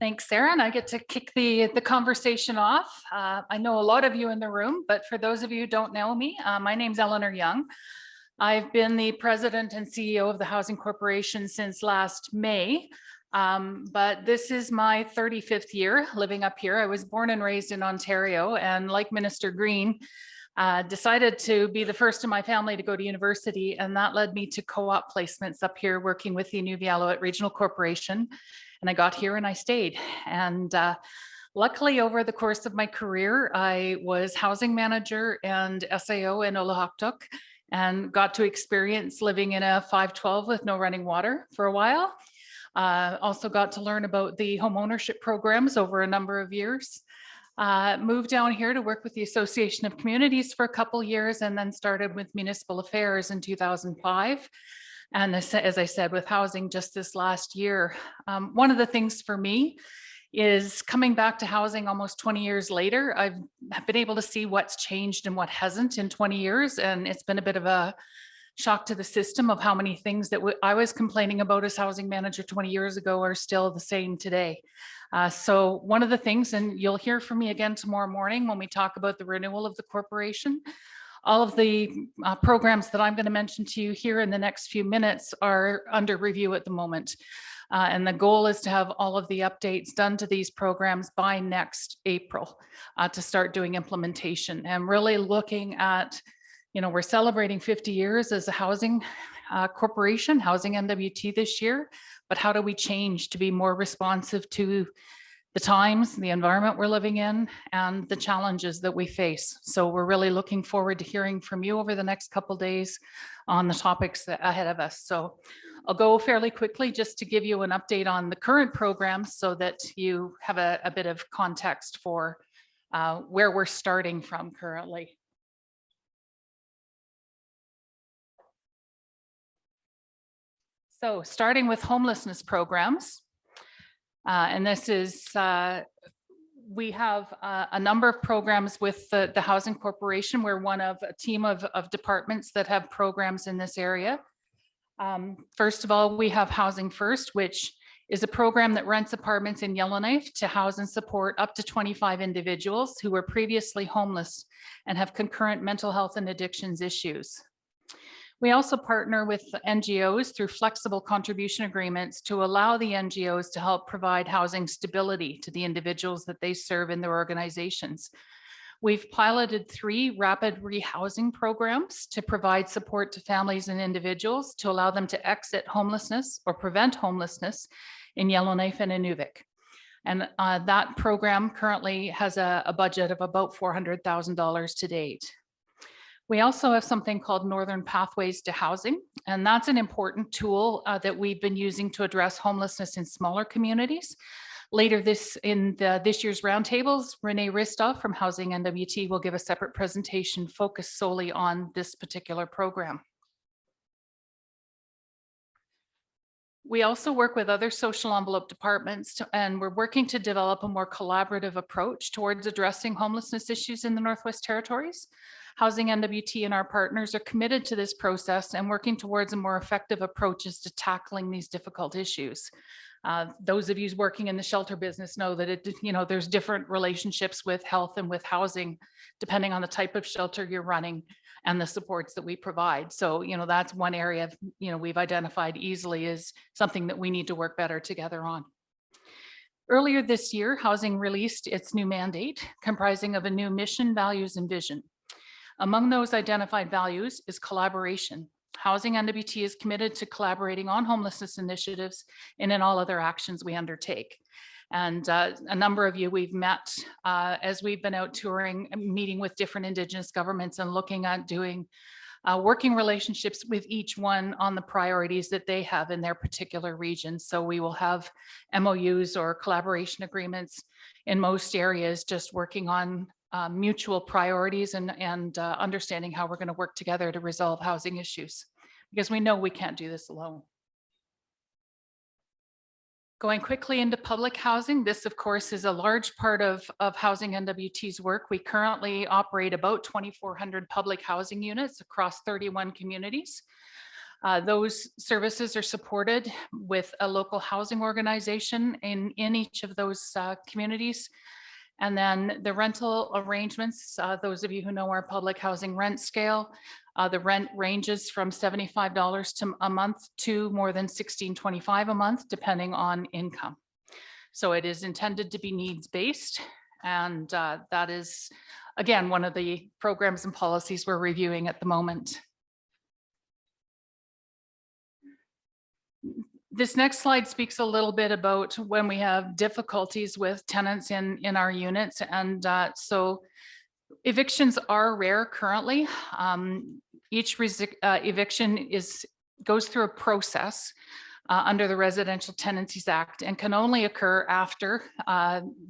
Thanks, Sarah, and I get to kick the conversation off. I know a lot of you in the room, but for those of you who don't know me, my name's Eleanor Young. I've been the president and CEO of the Housing Corporation since last May, but this is my 35th year living up here. I was born and raised in Ontario, and like Minister Green, decided to be the first in my family to go to university, and that led me to co-op placements up here working with the Inuvialuit Regional Corporation. And I got here and I stayed. And luckily, over the course of my career, I was housing manager and SAO in Olahoktuk and got to experience living in a 512 with no running water for a while. Also got to learn about the home ownership programs over a number of years. Moved down here to work with the Association of Communities for a couple years and then started with municipal affairs in 2005. And as I said, with housing just this last year. One of the things for me is coming back to housing almost 20 years later. I've been able to see what's changed and what hasn't in 20 years. And it's been a bit of a shock to the system of how many things that I was complaining about as housing manager 20 years ago are still the same today. So one of the things, and you'll hear from me again tomorrow morning when we talk about the renewal of the corporation, all of the programs that I'm going to mention to you here in the next few minutes are under review at the moment. And the goal is to have all of the updates done to these programs by next April to start doing implementation and really looking at, we're celebrating 50 years as a housing corporation, Canada-NWT this year, but how do we change to be more responsive to the times, the environment we're living in, and the challenges that we face. So we're really looking forward to hearing from you over the next couple of days on the topics that ahead of us. So I'll go fairly quickly just to give you an update on the current programs so that you have a bit of context for where we're starting from currently. So starting with homelessness programs. And this is, we have a number of programs with the Housing Corporation. We're one of a team of departments that have programs in this area. First of all, we have Housing First, which is a program that rents apartments in Yellowknife to house and support up to 25 individuals who were previously homeless and have concurrent mental health and addictions issues. We also partner with NGOs through flexible contribution agreements to allow the NGOs to help provide housing stability to the individuals that they serve in their organizations. We've piloted 3 rapid rehousing programs to provide support to families and individuals to allow them to exit homelessness or prevent homelessness in Yellowknife and Inuvik. And that program currently has a budget of about $400,000 to date. We also have something called Northern Pathways to Housing, and that's an important tool that we've been using to address homelessness in smaller communities. Later this year's roundtables, Renee Ristoff from Housing-NWT will give a separate presentation focused solely on this particular program. We also work with other social envelope departments and we're working to develop a more collaborative approach towards addressing homelessness issues in the Northwest Territories. Housing-NWT and our partners are committed to this process and working towards a more effective approaches to tackling these difficult issues. Those of you working in the shelter business know that there's different relationships with health and with housing, depending on the type of shelter you're running and the supports that we provide. So, that's one area we've identified easily as something that we need to work better together on. Earlier this year, Housing released its new mandate, comprising of a new mission, values, and vision. Among those identified values is collaboration. Housing-NWT is committed to collaborating on homelessness initiatives and in all other actions we undertake. And a number of you we've met as we've been out touring, meeting with different Indigenous governments and looking at doing working relationships with each one on the priorities that they have in their particular region. So we will have MOUs or collaboration agreements in most areas, just working on mutual priorities and understanding how we're going to work together to resolve housing issues, because we know we can't do this alone. Going quickly into public housing, this of course is a large part of Housing-NWT's work. We currently operate about 2,400 public housing units across 31 communities. Those services are supported with a local housing organization in each of those communities. And then the rental arrangements, those of you who know our public housing rent scale, the rent ranges from $75 a month to more than $16.25 a month, depending on income. So it is intended to be needs-based. And that is, again, one of the programs and policies we're reviewing at the moment. This next slide speaks a little bit about when we have difficulties with tenants in our units. And so evictions are rare currently. Each eviction goes through a process under the Residential Tenancies Act and can only occur after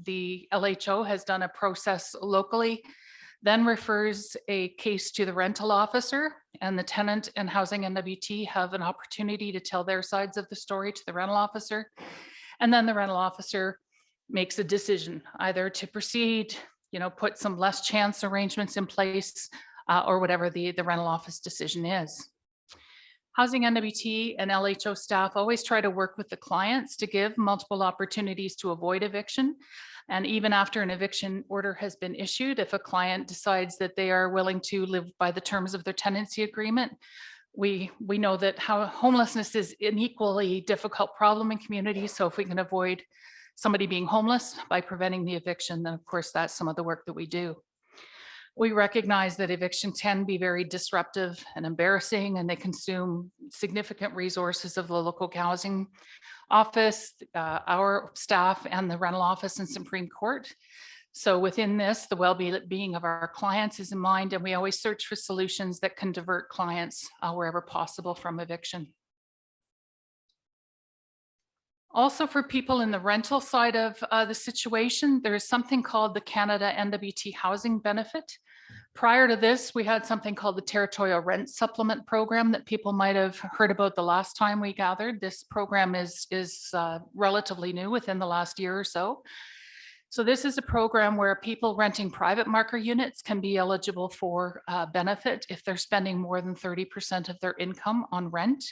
the LHO has done a process locally, then refers a case to the rental officer, and the tenant and Housing-NWT have an opportunity to tell their sides of the story to the rental officer. And then the rental officer makes a decision either to proceed, put some less chance arrangements in place, or whatever the rental office decision is. Housing-NWT and LHO staff always try to work with the clients to give multiple opportunities to avoid eviction. And even after an eviction order has been issued, if a client decides that they are willing to live by the terms of their tenancy agreement, we know that homelessness is an equally difficult problem in communities. So if we can avoid somebody being homeless by preventing the eviction, then of course that's some of the work that we do. We recognize that evictions can be very disruptive and embarrassing, and they consume significant resources of the local housing office, our staff, and the rental office and Supreme Court. So within this, the well-being of our clients is in mind, and we always search for solutions that can divert clients wherever possible from eviction. Also, for people in the rental side of the situation, there is something called the Canada-NWT housing benefit. Prior to this, we had something called the Territorial Rent Supplement Program that people might have heard about the last time we gathered. This program is relatively new, within the last year or so. So this is a program where people renting private market units can be eligible for benefit if they're spending more than 30% of their income on rent.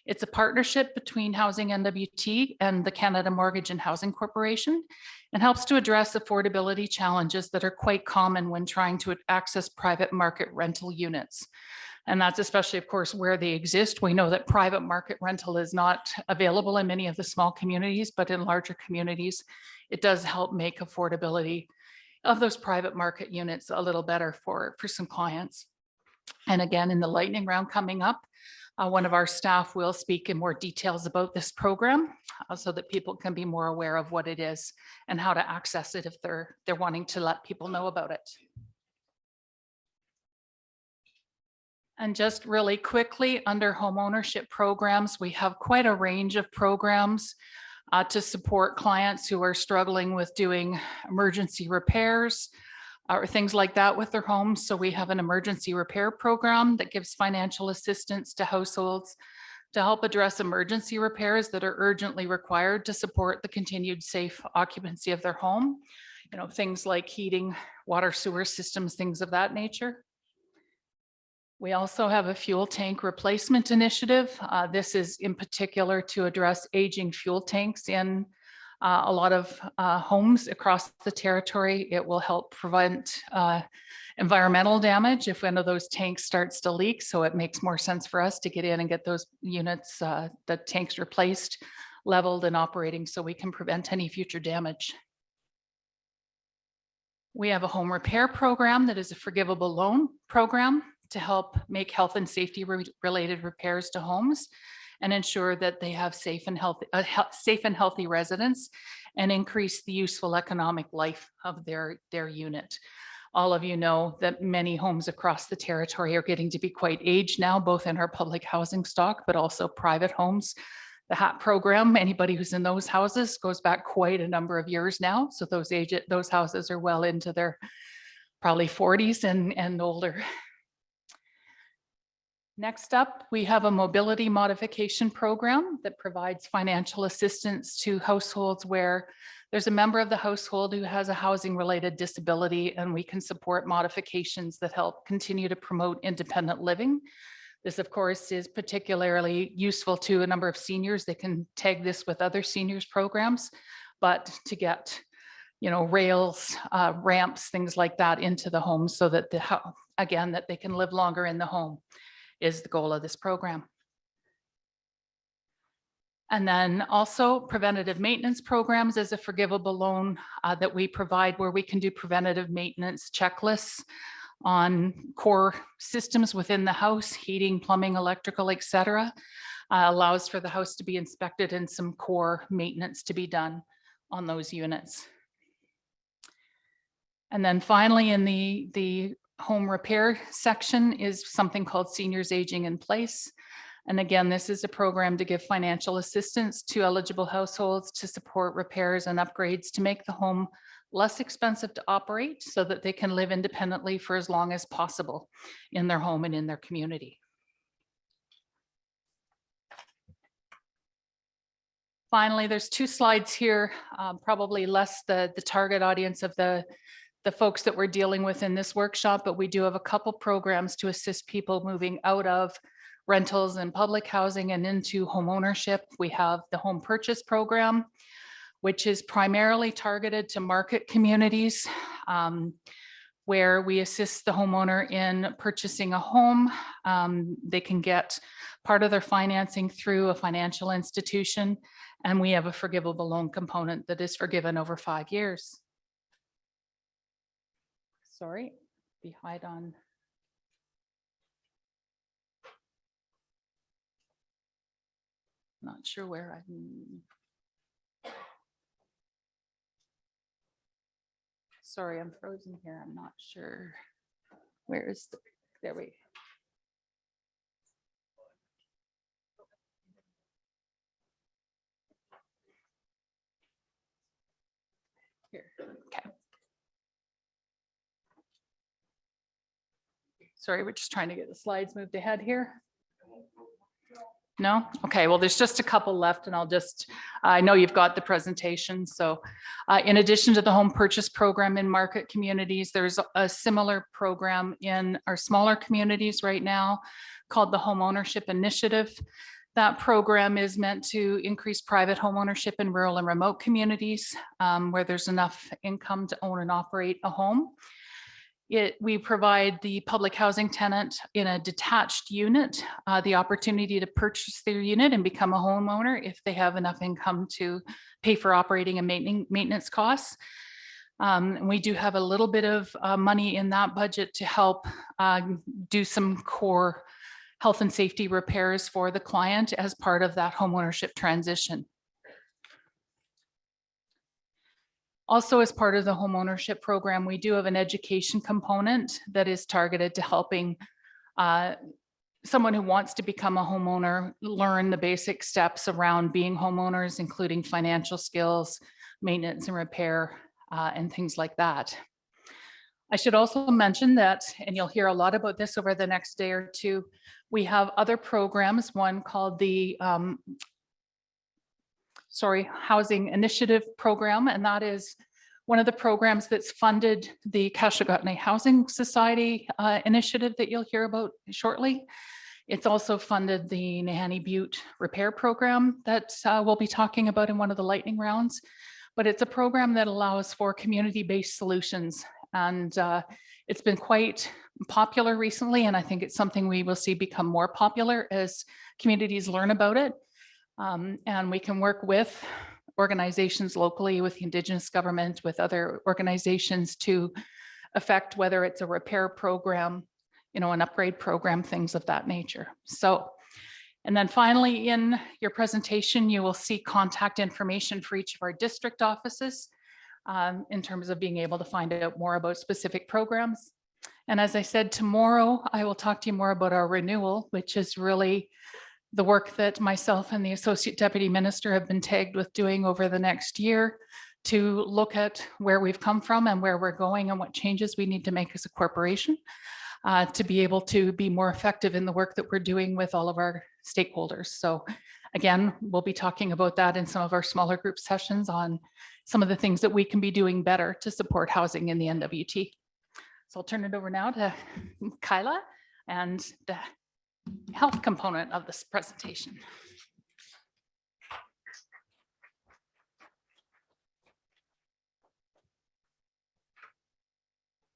It's a partnership between Housing-NWT and the Canada Mortgage and Housing Corporation, and helps to address affordability challenges that are quite common when trying to access private market rental units. And that's especially, of course, where they exist. We know that private market rental is not available in many of the small communities, but in larger communities, it does help make affordability of those private market units a little better for some clients. And again, in the lightning round coming up, one of our staff will speak in more details about this program so that people can be more aware of what it is and how to access it if they're wanting to let people know about it. And just really quickly, under home ownership programs, we have quite a range of programs to support clients who are struggling with doing emergency repairs, or things like that with their homes. So we have an emergency repair program that gives financial assistance to households to help address emergency repairs that are urgently required to support the continued safe occupancy of their home. Things like heating, water, sewer systems, things of that nature. We also have a fuel tank replacement initiative. This is in particular to address aging fuel tanks in a lot of homes across the territory. It will help prevent environmental damage if one of those tanks starts to leak. So it makes more sense for us to get in and get those units, the tanks replaced, leveled and operating so we can prevent any future damage. We have a home repair program that is a forgivable loan program to help make health and safety related repairs to homes and ensure that they have safe and healthy residents and increase the useful economic life of their unit. All of you know that many homes across the territory are getting to be quite aged now, both in our public housing stock, but also private homes. The HAP program, anybody who's in those houses, goes back quite a number of years now. So those houses are well into their probably 40s and older. Next up, we have a mobility modification program that provides financial assistance to households where there's a member of the household who has a housing related disability, and we can support modifications that help continue to promote independent living. This, of course, is particularly useful to a number of seniors. They can tag this with other seniors programs, but to get, rails, ramps, things like that into the home so that again, that they can live longer in the home is the goal of this program. And then also preventative maintenance programs is a forgivable loan that we provide where we can do preventative maintenance checklists on core systems within the house, heating, plumbing, electrical, etc. Allows for the house to be inspected and some core maintenance to be done on those units. And then finally, in the home repair section is something called Seniors Aging in Place. And again, this is a program to give financial assistance to eligible households to support repairs and upgrades to make the home less expensive to operate so that they can live independently for as long as possible in their home and in their community. Finally, there's 2 slides here, probably less the target audience of the folks that we're dealing with in this workshop, but we do have a couple programs to assist people moving out of rentals and public housing and into home ownership. We have the home purchase program, which is primarily targeted to market communities, where we assist the homeowner in purchasing a home. They can get part of their financing through a financial institution, and we have a forgivable loan component that is forgiven over 5 years. Sorry, behind on. Not sure where I'm. Sorry, I'm frozen here. I'm not sure. Where is the, there we go. Here, okay. Sorry, we're just trying to get the slides moved ahead here. No? Okay, well, there's just a couple left and I know you've got the presentation. So in addition to the home purchase program in market communities, there's a similar program in our smaller communities right now called the Home Ownership Initiative. That program is meant to increase private home ownership in rural and remote communities where there's enough income to own and operate a home. We provide the public housing tenant in a detached unit the opportunity to purchase their unit and become a homeowner if they have enough income to pay for operating and maintenance costs. We do have a little bit of money in that budget to help do some core health and safety repairs for the client as part of that homeownership transition. Also, as part of the homeownership program, we do have an education component that is targeted to helping someone who wants to become a homeowner learn the basic steps around being homeowners, including financial skills, maintenance and repair, and things like that. I should also mention that, and you'll hear a lot about this over the next day or two, we have other programs, one called the Housing Initiative Program, and that is one of the programs that's funded the Kashugatnai Housing Society initiative that you'll hear about shortly. It's also funded the Nahanni Butte Repair Program that we'll be talking about in one of the lightning rounds, but it's a program that allows for community-based solutions, and it's been quite popular recently, and I think it's something we will see become more popular as communities learn about it. And we can work with organizations locally, with the Indigenous government, with other organizations to affect whether it's a repair program, an upgrade program, things of that nature. So, and then finally in your presentation, you will see contact information for each of our district offices in terms of being able to find out more about specific programs. And as I said, tomorrow, I will talk to you more about our renewal, which is really the work that myself and the Associate Deputy Minister have been tagged with doing over the next year to look at where we've come from and where we're going and what changes we need to make as a corporation to be able to be more effective in the work that we're doing with all of our stakeholders. So again, we'll be talking about that in some of our smaller group sessions on some of the things that we can be doing better to support housing in the NWT. So I'll turn it over now to Kyla and health component of this presentation.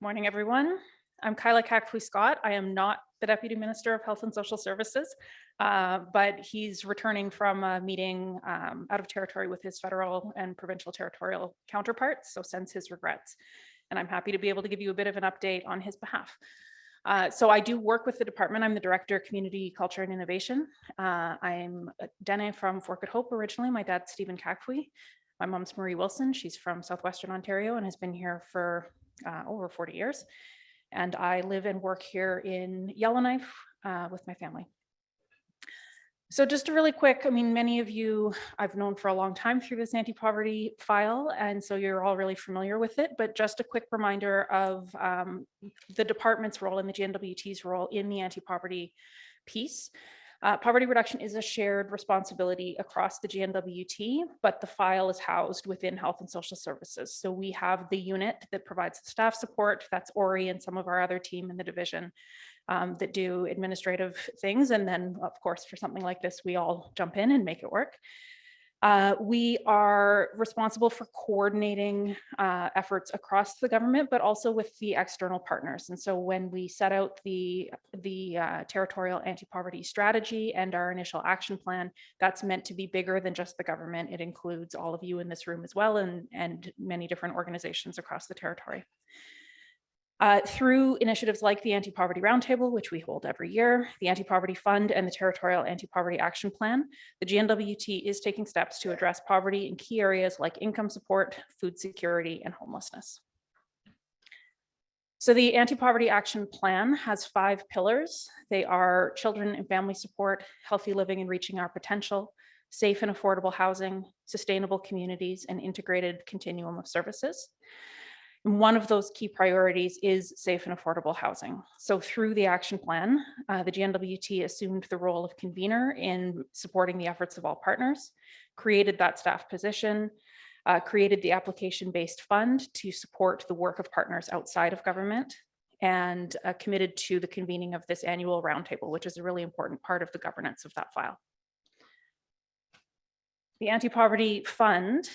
Morning, everyone. I'm Kyla Cacfui-Scott. I am not the Deputy Minister of Health and Social Services, but he's returning from a meeting out of territory with his federal and provincial territorial counterparts, so sends his regrets. And I'm happy to be able to give you a bit of an update on his behalf. So I do work with the department. I'm the Director of Community Culture and Innovation. I'm Dene from Forked Hope originally. My dad's Stephen Cacfui. My mom's Marie Wilson. She's from Southwestern Ontario and has been here for over 40 years. And I live and work here in Yellowknife with my family. So just a really quick, I mean, many of you I've known for a long time through this anti-poverty file, and so you're all really familiar with it, but just a quick reminder of the department's role and the GNWT's role in the anti-poverty piece. Poverty reduction is a shared responsibility across the GNWT, but the file is housed within Health and Social Services. So we have the unit that provides the staff support, that's Ori and some of our other team in the division that do administrative things. And then of course, for something like this, we all jump in and make it work. We are responsible for coordinating efforts across the government, but also with the external partners. And so when we set out the territorial anti-poverty strategy and our initial action plan, that's meant to be bigger than just the government. It includes all of you in this room as well, and many different organizations across the territory. Through initiatives like the Anti-Poverty Roundtable, which we hold every year, the Anti-Poverty Fund, and the Territorial Anti-Poverty Action Plan, the GNWT is taking steps to address poverty in key areas like income support, food security, and homelessness. So the Anti-Poverty Action Plan has 5 pillars. They are children and family support, healthy living and reaching our potential, safe and affordable housing, sustainable communities, and integrated continuum of services. And one of those key priorities is safe and affordable housing. So through the action plan, the GNWT assumed the role of convener in supporting the efforts of all partners, created that staff position, created the application-based fund to support the work of partners outside of government, and committed to the convening of this annual roundtable, which is a really important part of the governance of that file. The Anti-Poverty Fund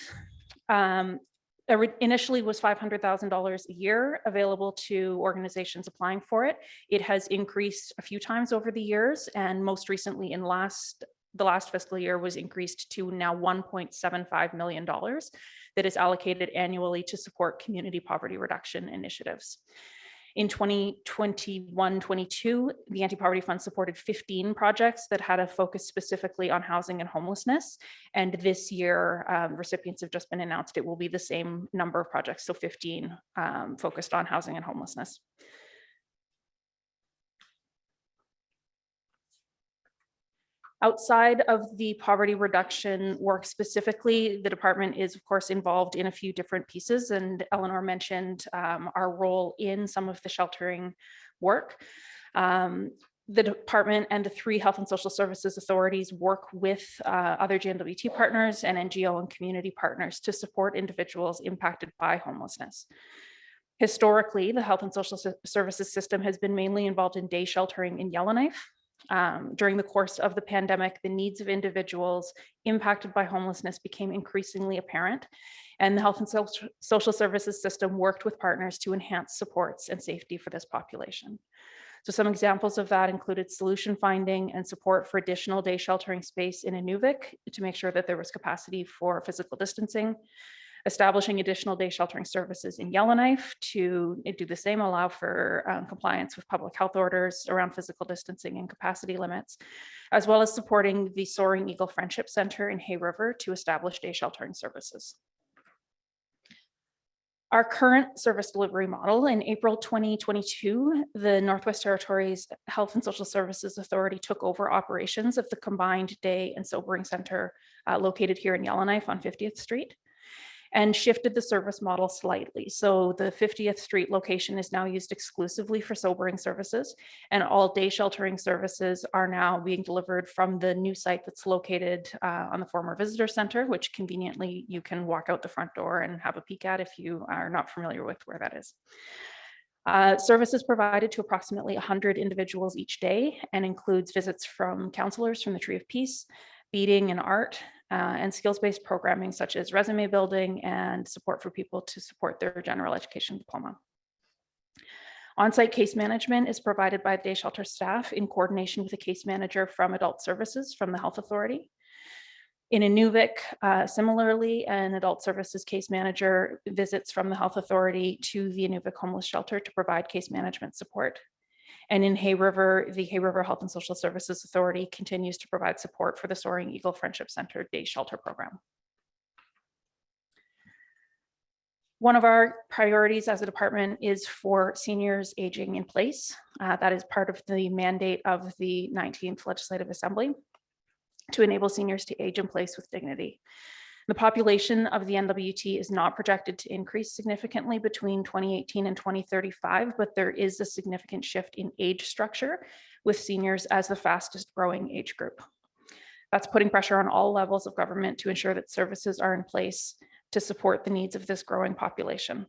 initially was $500,000 a year available to organizations applying for it. It has increased a few times over the years, and most recently in the last fiscal year was increased to now $1.75 million that is allocated annually to support community poverty reduction initiatives. In 2021-22, the Anti-Poverty Fund supported 15 projects that had a focus specifically on housing and homelessness. And this year, recipients have just been announced. It will be the same number of projects, so 15 focused on housing and homelessness. Outside of the poverty reduction work specifically, the department is of course involved in a few different pieces, and Eleanor mentioned our role in some of the sheltering work. The department and the 3 health and social services authorities work with other GNWT partners and NGO and community partners to support individuals impacted by homelessness. Historically, the health and social services system has been mainly involved in day sheltering in Yellowknife. During the course of the pandemic, the needs of individuals impacted by homelessness became increasingly apparent, and the health and social services system worked with partners to enhance supports and safety for this population. So some examples of that included solution finding and support for additional day sheltering space in Inuvik to make sure that there was capacity for physical distancing, establishing additional day sheltering services in Yellowknife to do the same, allow for compliance with public health orders around physical distancing and capacity limits, as well as supporting the Soaring Eagle Friendship Center in Hay River to establish day sheltering services. Our current service delivery model, in April 2022, the Northwest Territories Health and Social Services Authority took over operations of the combined day and sobering center located here in Yellowknife on 50th Street. And shifted the service model slightly. So the 50th Street location is now used exclusively for sobering services, and all day sheltering services are now being delivered from the new site that's located on the former visitor center, which conveniently you can walk out the front door and have a peek at if you are not familiar with where that is. Services provided to approximately 100 individuals each day and includes visits from counselors from the Tree of Peace, beading and art, and skills-based programming such as resume building and support for people to support their general education diploma. On-site case management is provided by the day shelter staff in coordination with a case manager from Adult Services from the Health Authority. In Inuvik, similarly, an Adult Services case manager visits from the Health Authority to the Inuvik Homeless Shelter to provide case management support. And in Hay River, the Hay River Health and Social Services Authority continues to provide support for the Soaring Eagle Friendship Center Day Shelter Program. One of our priorities as a department is for seniors aging in place. That is part of the mandate of the 19th Legislative Assembly to enable seniors to age in place with dignity. The population of the NWT is not projected to increase significantly between 2018 and 2035, but there is a significant shift in age structure with seniors as the fastest growing age group. That's putting pressure on all levels of government to ensure that services are in place to support the needs of this growing population.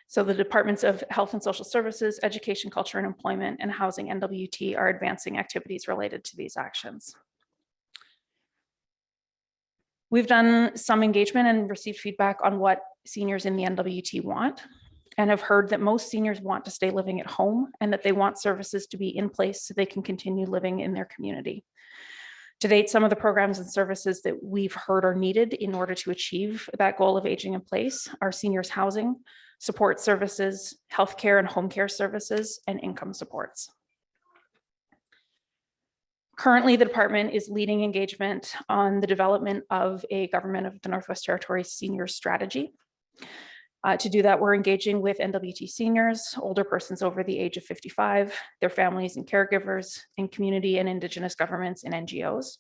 So the Departments of Health and Social Services, Education, Culture and Employment, and Housing NWT are advancing activities related to these actions. We've done some engagement and received feedback on what seniors in the NWT want, and have heard that most seniors want to stay living at home and that they want services to be in place so they can continue living in their community. To date, some of the programs and services that we've heard are needed in order to achieve that goal of aging in place are seniors housing, support services, healthcare and home care services, and income supports. Currently, the department is leading engagement on the development of a Government of the Northwest Territories senior strategy. To do that, we're engaging with NWT seniors, older persons over the age of 55, their families and caregivers, and community and Indigenous governments and NGOs.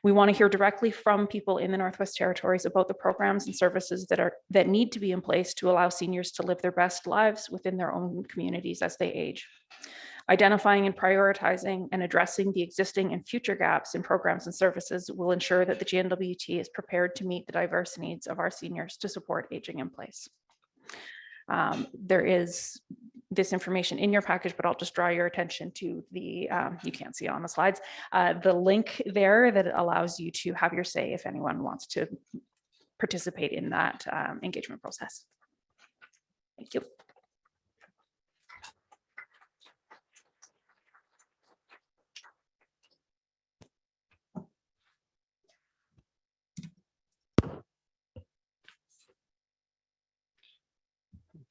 We want to hear directly from people in the Northwest Territories about the programs and services that need to be in place to allow seniors to live their best lives within their own communities as they age. Identifying and prioritizing and addressing the existing and future gaps in programs and services will ensure that the GNWT is prepared to meet the diverse needs of our seniors to support aging in place. There is this information in your package, but I'll just draw your attention to the, you can't see it on the slides, the link there that allows you to have your say if anyone wants to participate in that engagement process. Thank you.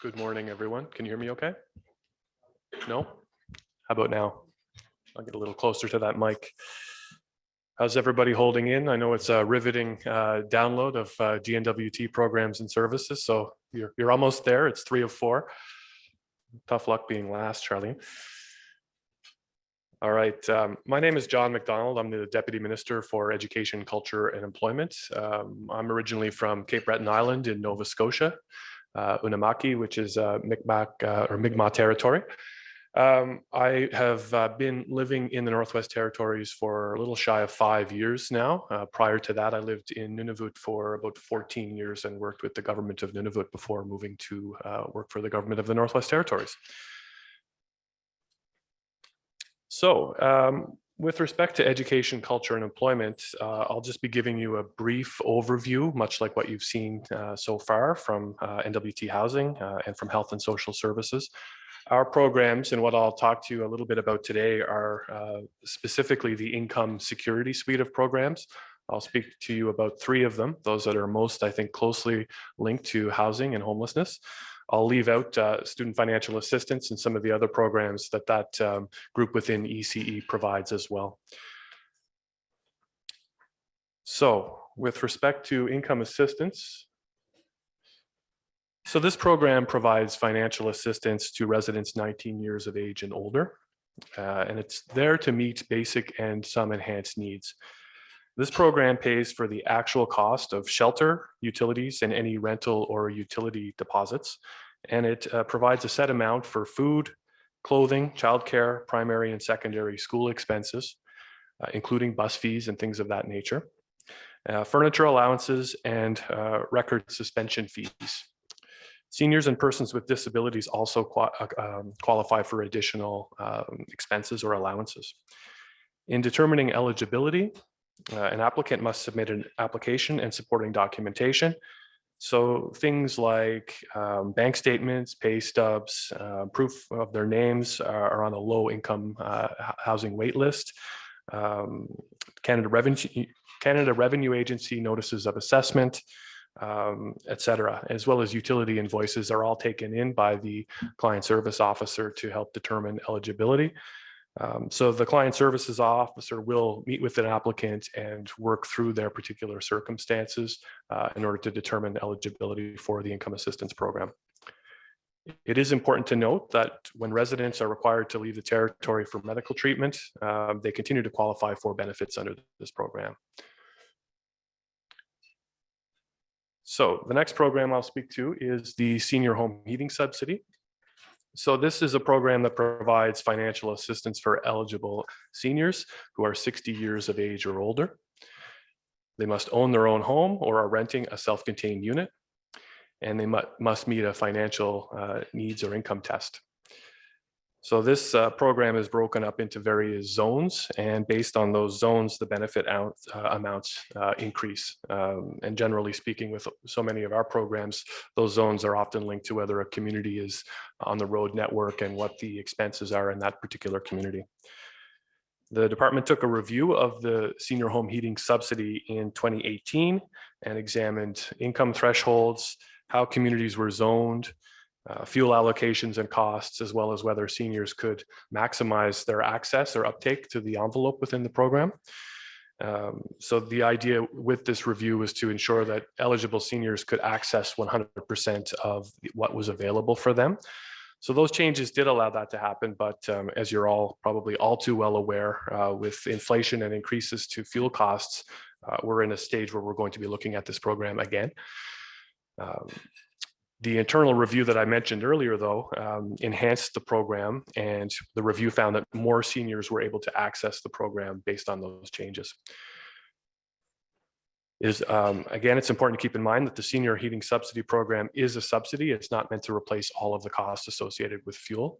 Good morning, everyone. Can you hear me okay? No? How about now? I'll get a little closer to that mic. How's everybody holding in? I know it's a riveting download of GNWT programs and services, so you're almost there. It's 3 of 4. Tough luck being last, Charlene. All right, my name is John McDonald. I'm the Deputy Minister for Education, Culture and Employment. I'm originally from Cape Breton Island in Nova Scotia. Unamaki, which is Mi'kmaq territory. I have been living in the Northwest Territories for a little shy of 5 years now. Prior to that, I lived in Nunavut for about 14 years and worked with the government of Nunavut before moving to work for the government of the Northwest Territories. So, with respect to education, culture, and employment, I'll just be giving you a brief overview, much like what you've seen so far from NWT Housing and from Health and Social Services. Our programs and what I'll talk to you a little bit about today are specifically the income security suite of programs. I'll speak to you about 3 of them, those that are most, I think, closely linked to housing and homelessness. I'll leave out student financial assistance and some of the other programs that group within ECE provides as well. So with respect to income assistance, so this program provides financial assistance to residents 19 years of age and older, and it's there to meet basic and some enhanced needs. This program pays for the actual cost of shelter, utilities, and any rental or utility deposits. And it provides a set amount for food, clothing, childcare, primary and secondary school expenses, including bus fees and things of that nature, furniture allowances, and record suspension fees. Seniors and persons with disabilities also qualify for additional expenses or allowances. In determining eligibility, an applicant must submit an application and supporting documentation. So things like bank statements, pay stubs, proof of their names are on a low income housing wait list. Canada Revenue Agency notices of assessment, etc., as well as utility invoices are all taken in by the client service officer to help determine eligibility. So the client services officer will meet with an applicant and work through their particular circumstances in order to determine eligibility for the income assistance program. It is important to note that when residents are required to leave the territory for medical treatment, they continue to qualify for benefits under this program. So the next program I'll speak to is the Senior Home Heating Subsidy. So this is a program that provides financial assistance for eligible seniors who are 60 years of age or older. They must own their own home or are renting a self-contained unit, and they must meet a financial needs or income test. So this program is broken up into various zones, and based on those zones, the benefit amounts increase. And generally speaking, with so many of our programs, those zones are often linked to whether a community is on the road network and what the expenses are in that particular community. The department took a review of the senior home heating subsidy in 2018 and examined income thresholds, how communities were zoned, fuel allocations and costs, as well as whether seniors could maximize their access or uptake to the envelope within the program. So the idea with this review was to ensure that eligible seniors could access 100% of what was available for them. So those changes did allow that to happen, but as you're all probably all too well aware, with inflation and increases to fuel costs, we're in a stage where we're going to be looking at this program again. The internal review that I mentioned earlier, though, enhanced the program, and the review found that more seniors were able to access the program based on those changes. Again, it's important to keep in mind that the Senior Heating Subsidy Program is a subsidy. It's not meant to replace all of the costs associated with fuel.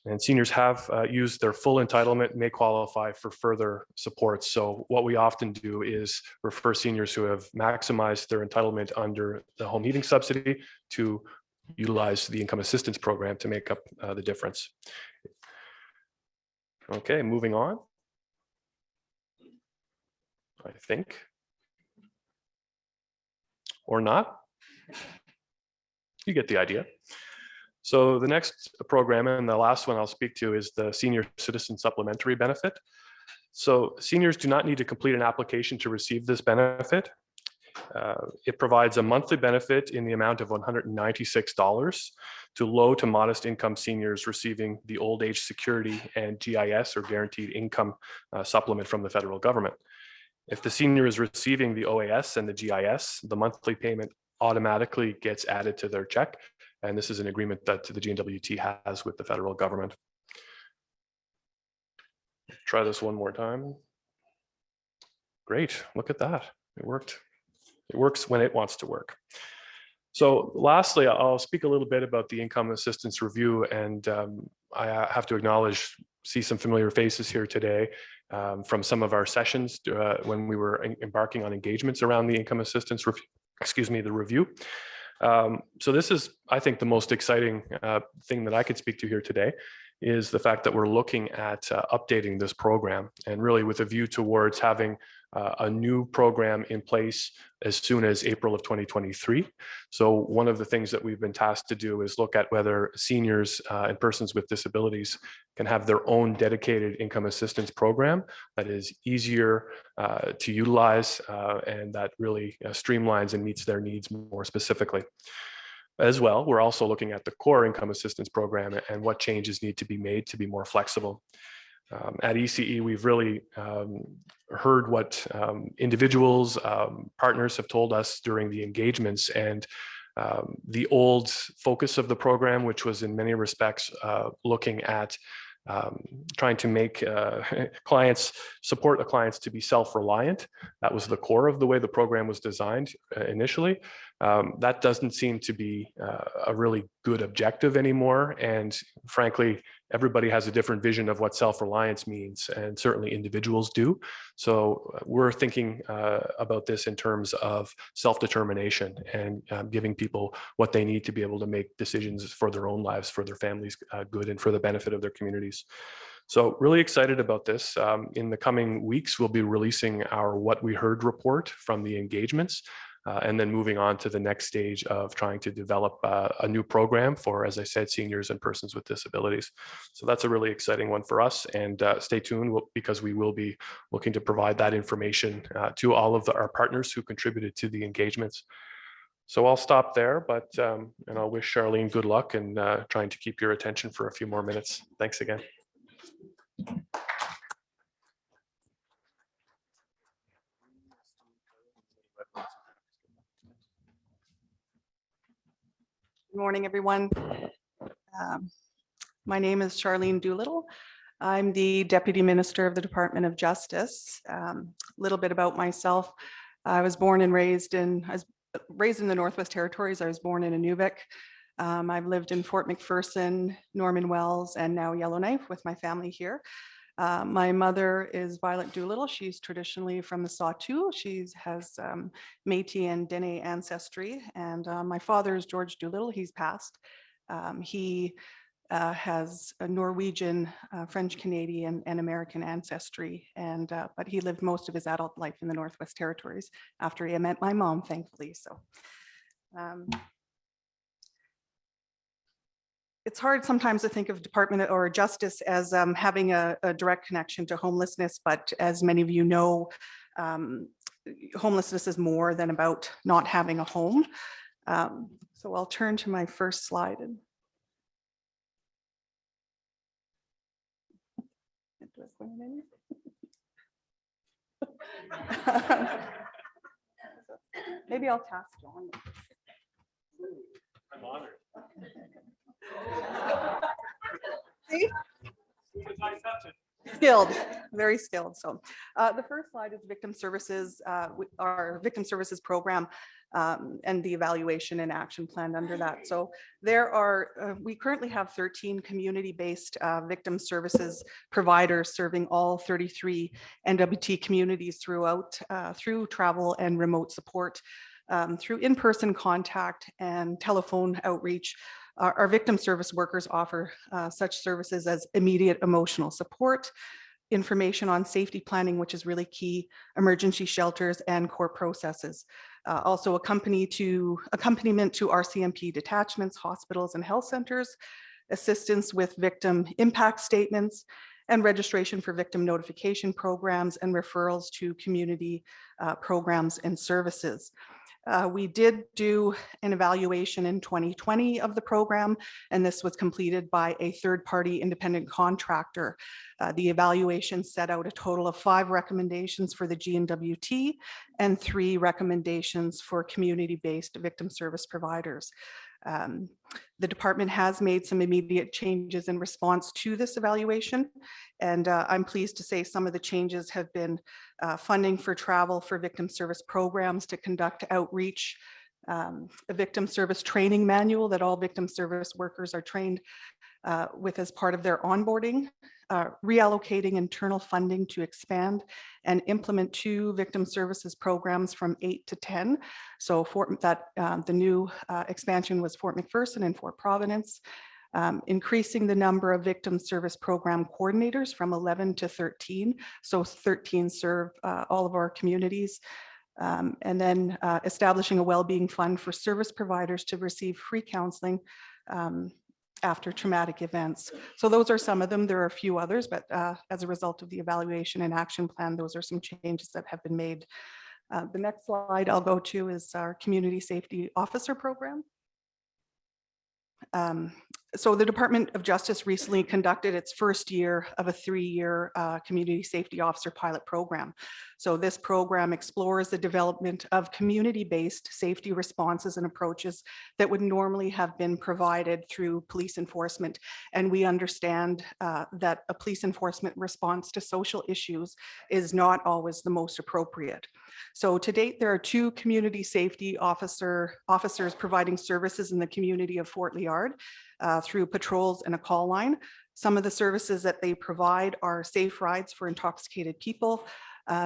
And seniors have used their full entitlement, may qualify for further support. So what we often do is refer seniors who have maximized their entitlement under the home heating subsidy to utilize the income assistance program to make up the difference. Okay, moving on. I think. Or not. You get the idea. So the next program, and the last one I'll speak to, is the Senior Citizen Supplementary Benefit. So seniors do not need to complete an application to receive this benefit. It provides a monthly benefit in the amount of $196 to low to modest income seniors receiving the Old Age Security and GIS, or Guaranteed Income Supplement, from the federal government. If the senior is receiving the OAS and the GIS, the monthly payment automatically gets added to their check. And this is an agreement that the GNWT has with the federal government. Try this one more time. Great, look at that, it worked. It works when it wants to work. So lastly, I'll speak a little bit about the income assistance review, and I have to acknowledge, see some familiar faces here today from some of our sessions when we were embarking on engagements around the income assistance review, the review. So this is, I think, the most exciting thing that I could speak to here today, is the fact that we're looking at updating this program, and really with a view towards having a new program in place as soon as April of 2023. So one of the things that we've been tasked to do is look at whether seniors and persons with disabilities can have their own dedicated income assistance program that is easier to utilize and that really streamlines and meets their needs more specifically. As well, we're also looking at the core income assistance program and what changes need to be made to be more flexible. At ECE, we've really heard what individuals, partners have told us during the engagements, and the old focus of the program, which was in many respects looking at trying to make support the clients to be self-reliant. That was the core of the way the program was designed initially. That doesn't seem to be a really good objective anymore. And frankly, everybody has a different vision of what self-reliance means, and certainly individuals do. So we're thinking about this in terms of self-determination and giving people what they need to be able to make decisions for their own lives, for their families' good, and for the benefit of their communities. So really excited about this. In the coming weeks, we'll be releasing our What We Heard report from the engagements. And then moving on to the next stage of trying to develop a new program for, as I said, seniors and persons with disabilities. So that's a really exciting one for us, and stay tuned because we will be looking to provide that information to all of our partners who contributed to the engagements. So I'll stop there, but and I'll wish Charlene good luck in trying to keep your attention for a few more minutes. Thanks again. Good morning, everyone. My name is Charlene Doolittle. I'm the Deputy Minister of the Department of Justice. A little bit about myself. I was raised in the Northwest Territories. I was born in Inuvik. I've lived in Fort McPherson, Norman Wells, and now Yellowknife with my family here. My mother is Violet Doolittle. She's traditionally from the Sauteux. She has Métis and Dene ancestry. And my father is George Doolittle. He's passed. He has a Norwegian, French Canadian, and American ancestry. And but he lived most of his adult life in the Northwest Territories after he met my mom, thankfully. So. It's hard sometimes to think of Department or Justice as having a direct connection to homelessness, but as many of you know, homelessness is more than about not having a home. So I'll turn to my first slide. Maybe I'll task John. I'm honored. See? Skilled, very skilled. So the first slide is victim services, our victim services program and the evaluation and action plan under that. So there are, we currently have 13 community-based victim services providers serving all 33 NWT communities throughout, through travel and remote support, through in-person contact and telephone outreach. Our victim service workers offer such services as immediate emotional support, information on safety planning, which is really key, emergency shelters, and core processes. Also accompaniment to RCMP detachments, hospitals, and health centers, assistance with victim impact statements, and registration for victim notification programs and referrals to community programs and services. We did do an evaluation in 2020 of the program, and this was completed by a third-party independent contractor. The evaluation set out a total of 5 recommendations for the GNWT and 3 recommendations for community-based victim service providers. The department has made some immediate changes in response to this evaluation, and I'm pleased to say some of the changes have been funding for travel for victim service programs to conduct outreach, a victim service training manual that all victim service workers are trained with as part of their onboarding, reallocating internal funding to expand and implement 2 victim services programs from 8 to 10. So the new expansion was Fort McPherson and Fort Providence, increasing the number of victim service program coordinators from 11 to 13. So 13 serve all of our communities. And then establishing a well-being fund for service providers to receive free counseling after traumatic events. So those are some of them. There are a few others, but as a result of the evaluation and action plan, those are some changes that have been made. The next slide I'll go to is our Community Safety Officer Program. So the Department of Justice recently conducted its first year of a 3-year community safety officer pilot program. So this program explores the development of community-based safety responses and approaches that would normally have been provided through police enforcement. And we understand that a police enforcement response to social issues is not always the most appropriate. So to date, there are 2 community safety officers providing services in the community of Fort Liard through patrols and a call line. Some of the services that they provide are safe rides for intoxicated people,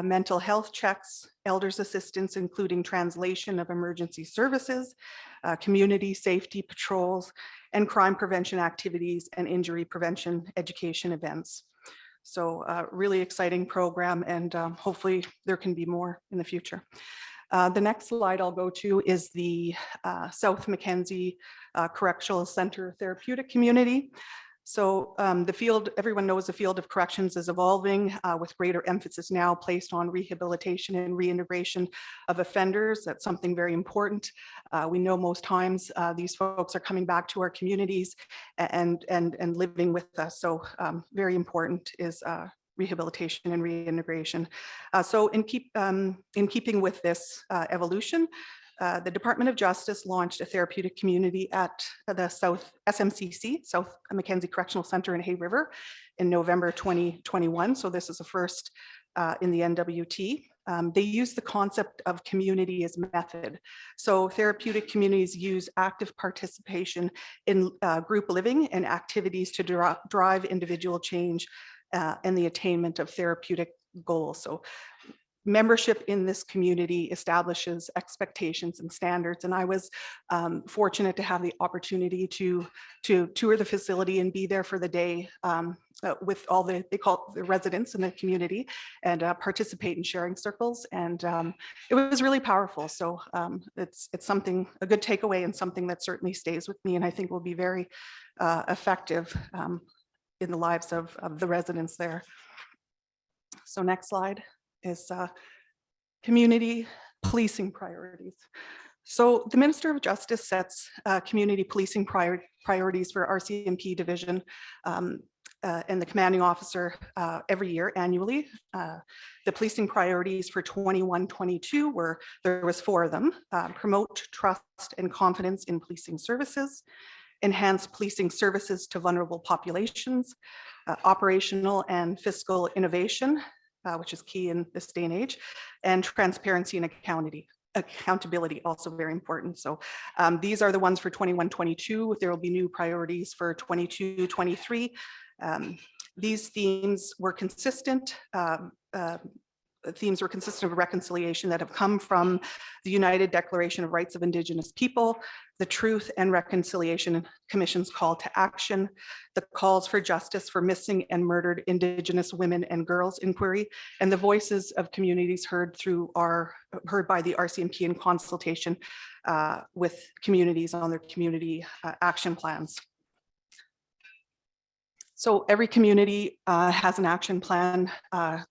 mental health checks, elders assistance, including translation of emergency services, community safety patrols, and crime prevention activities and injury prevention education events. So really exciting program, and hopefully there can be more in the future. The next slide I'll go to is the South Mackenzie Correctional Center Therapeutic Community. So the field, everyone knows the field of corrections is evolving with greater emphasis now placed on rehabilitation and reintegration of offenders. That's something very important. We know most times these folks are coming back to our communities and living with us. So very important is rehabilitation and reintegration. So in keeping with this evolution, the Department of Justice launched a therapeutic community at the South SMCC, South Mackenzie Correctional Center in Hay River in November 2021. So this is the first in the NWT. They use the concept of community as method. So therapeutic communities use active participation in group living and activities to drive individual change and the attainment of therapeutic goals. So membership in this community establishes expectations and standards. And I was fortunate to have the opportunity to tour the facility and be there for the day with all they call the residents in the community and participate in sharing circles. And it was really powerful. So it's something, a good takeaway and something that certainly stays with me and I think will be very effective in the lives of the residents there. So next slide is community policing priorities. So the Minister of Justice sets community policing priorities for RCMP division and the commanding officer every year annually. The policing priorities for 21-22 there was 4 of them: promote trust and confidence in policing services, enhance policing services to vulnerable populations, operational and fiscal innovation, which is key in this day and age, and transparency and accountability, also very important. So these are the ones for 21-22. There will be new priorities for 22-23. These themes were consistent. Themes were consistent of reconciliation that have come from the United Declaration of Rights of Indigenous People, the Truth and Reconciliation Commission's call to action, the calls for justice for missing and murdered Indigenous women and girls inquiry, and the voices of communities heard by the RCMP in consultation with communities on their community action plans. So every community has an action plan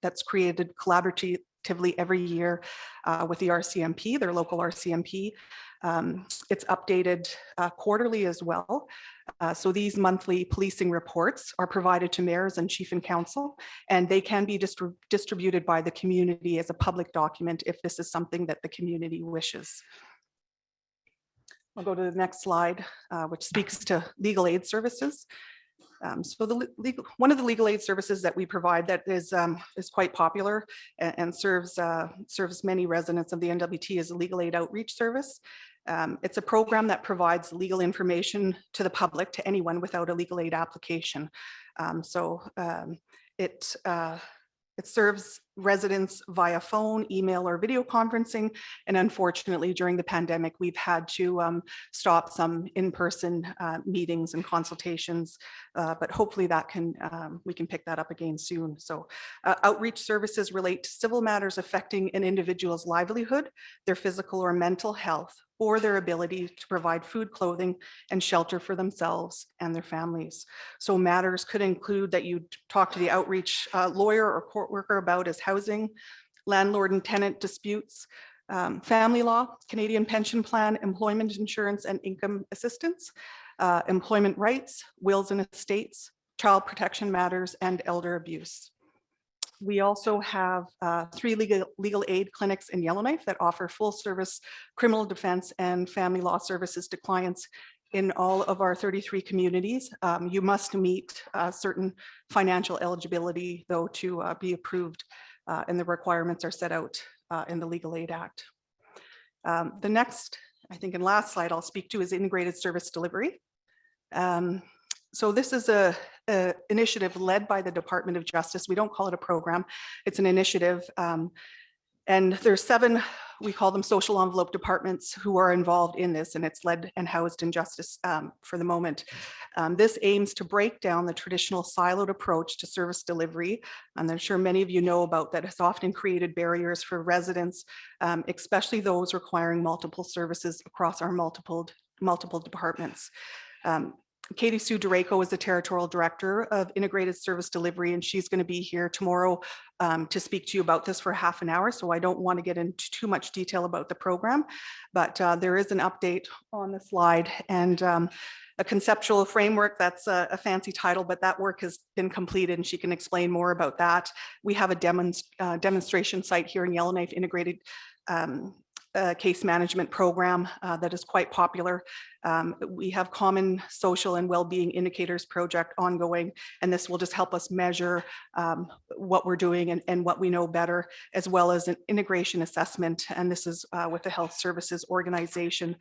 that's created collaboratively every year with the RCMP, their local RCMP. It's updated quarterly as well. So these monthly policing reports are provided to mayors and chief and council, and they can be distributed by the community as a public document if this is something that the community wishes. I'll go to the next slide, which speaks to legal aid services. So one of the legal aid services that we provide that is quite popular and serves many residents of the NWT is a legal aid outreach service. It's a program that provides legal information to the public, to anyone without a legal aid application. It serves residents via phone, email, or video conferencing. And unfortunately, during the pandemic, we've had to stop some in-person meetings and consultations, but hopefully we can pick that up again soon. So outreach services relate to civil matters affecting an individual's livelihood, their physical or mental health, or their ability to provide food, clothing, and shelter for themselves and their families. So matters could include that you talk to the outreach lawyer or court worker about as housing, landlord and tenant disputes, family law, Canadian pension plan, employment insurance, and income assistance. employment rights, wills and estates, child protection matters, and elder abuse. We also have 3 legal aid clinics in Yellowknife that offer full service criminal defense and family law services to clients in all of our 33 communities. You must meet certain financial eligibility, though, to be approved, and the requirements are set out in the Legal Aid Act. The next, I think, and last slide I'll speak to is integrated service delivery. So this is a initiative led by the Department of Justice. We don't call it a program, it's an initiative. And there's 7, we call them social envelope departments who are involved in this, and it's led and housed in Justice for the moment. This aims to break down the traditional siloed approach to service delivery. And I'm sure many of you know about that. Has often created barriers for residents, especially those requiring multiple services across our multiple departments. Katie Sue Dureco is the Territorial Director of Integrated Service Delivery, and she's going to be here tomorrow to speak to you about this for half an hour. So I don't want to get into too much detail about the program, but there is an update on the slide and a conceptual framework. That's a fancy title, but that work has been completed and she can explain more about that. We have a demonstration site here in Yellowknife, integrated case management program that is quite popular. We have common social and well-being indicators project ongoing, and this will just help us measure what we're doing and what we know better, as well as an integration assessment. And this is with the Health Services Organization,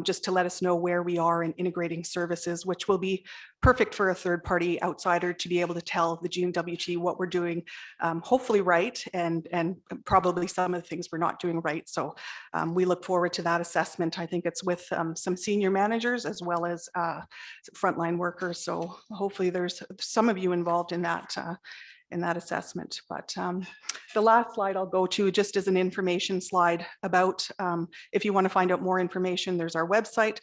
just to let us know where we are in integrating services, which will be perfect for a third-party outsider to be able to tell the GNWT what we're doing, hopefully right, and probably some of the things we're not doing right. So we look forward to that assessment. I think it's with some senior managers as well as frontline workers. So hopefully there's some of you involved in that assessment. But the last slide I'll go to just as an information slide about if you want to find out more information, there's our website.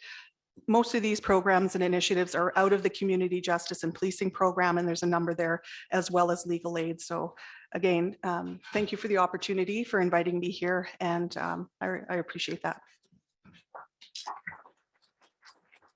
Most of these programs and initiatives are out of the community justice and policing program, and there's a number there as well as legal aid. So again, thank you for the opportunity for inviting me here, and I appreciate that.